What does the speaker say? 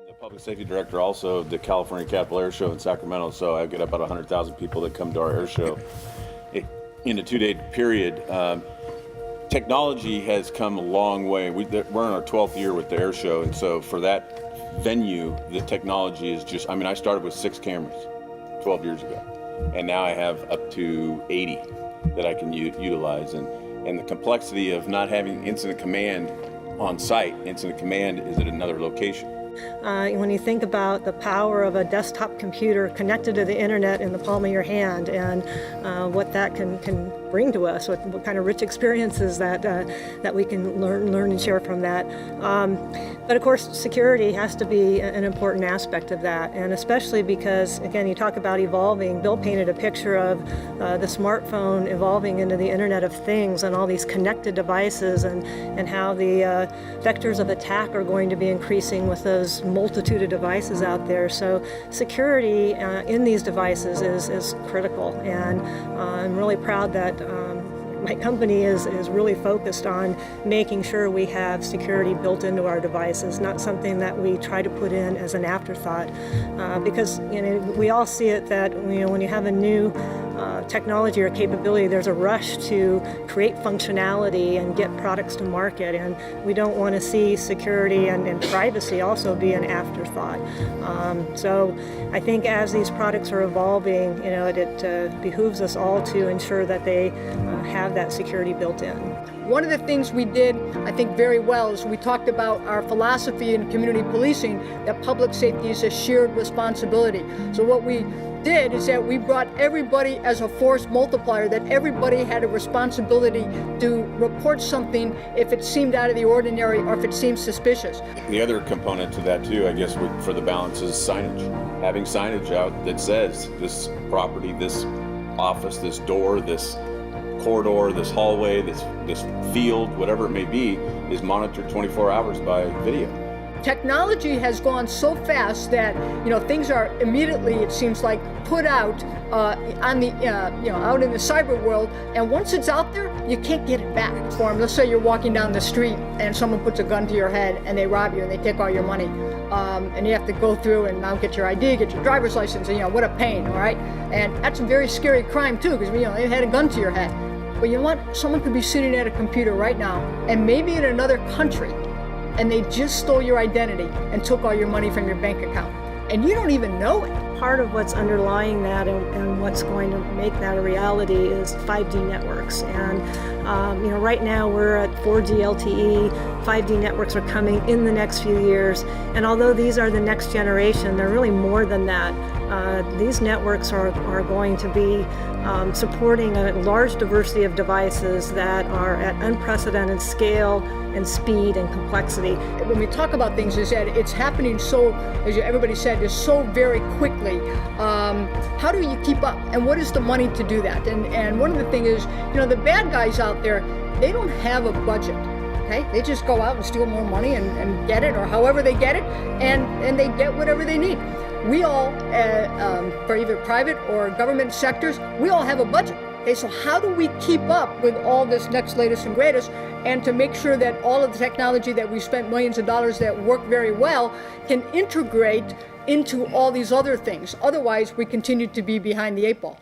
The public safety director also of the California Capital Air Show in Sacramento, so I get about 100,000 people that come to our air show in a 2-day period. Technology has come a long way. We're in our 12th year with the air show, and so for that venue, the technology is just, I mean, I started with 6 cameras 12 years ago, and now I have up to 80 that I can utilize. And the complexity of not having incident command on site, incident command is at another location. When you think about the power of a desktop computer connected to the internet in the palm of your hand and what that can bring to us, what kind of rich experiences that we can learn and share from that. But of course, security has to be an important aspect of that, and especially because, again, you talk about evolving. Bill painted a picture of the smartphone evolving into the Internet of Things and all these connected devices, and how the vectors of attack are going to be increasing with those multitude of devices out there. So security in these devices is critical, and I'm really proud that my company is really focused on making sure we have security built into our devices, not something that we try to put in as an afterthought. Because we all see it that when you have a new technology or capability, there's a rush to create functionality and get products to market, and we don't want to see security and privacy also be an afterthought. So I think as these products are evolving, it behooves us all to ensure that they have that security built in. One of the things we did, I think, very well is we talked about our philosophy in community policing, that public safety is a shared responsibility. So what we did is that we brought everybody as a force multiplier, that everybody had a responsibility to report something if it seemed out of the ordinary or if it seemed suspicious. The other component to that too, I guess, for the balance is signage. Having signage out that says this property, this office, this door, this corridor, this hallway, this field, whatever it may be, is monitored 24 hours by video. Technology has gone so fast that things are immediately, it seems like, put out on the out in the cyber world, and once it's out there, you can't get it back. Let's say you're walking down the street and someone puts a gun to your head and they rob you and they take all your money, and you have to go through and now get your ID, get your driver's license, and what a pain, all right? And that's a very scary crime too, because they had a gun to your head. But you know what? Someone could be sitting at a computer right now, and maybe in another country, and they just stole your identity and took all your money from your bank account, and you don't even know it. Part of what's underlying that and what's going to make that a reality is 5G networks. And right now we're at 4G LTE. 5G networks are coming in the next few years. And although these are the next generation, they're really more than that. These networks are going to be supporting a large diversity of devices that are at unprecedented scale and speed and complexity. When we talk about things, is that it's happening so, as everybody said, is so very quickly. How do you keep up? And what is the money to do that? And one of the things is, the bad guys out there, they don't have a budget. Okay? They just go out and steal more money and get it, or however they get it, and they get whatever they need. We all, for either private or government sectors, we all have a budget. Okay, so how do we keep up with all this next, latest, and greatest, and to make sure that all of the technology that we spent millions of dollars that work very well can integrate into all these other things? Otherwise, we continue to be behind the 8 ball.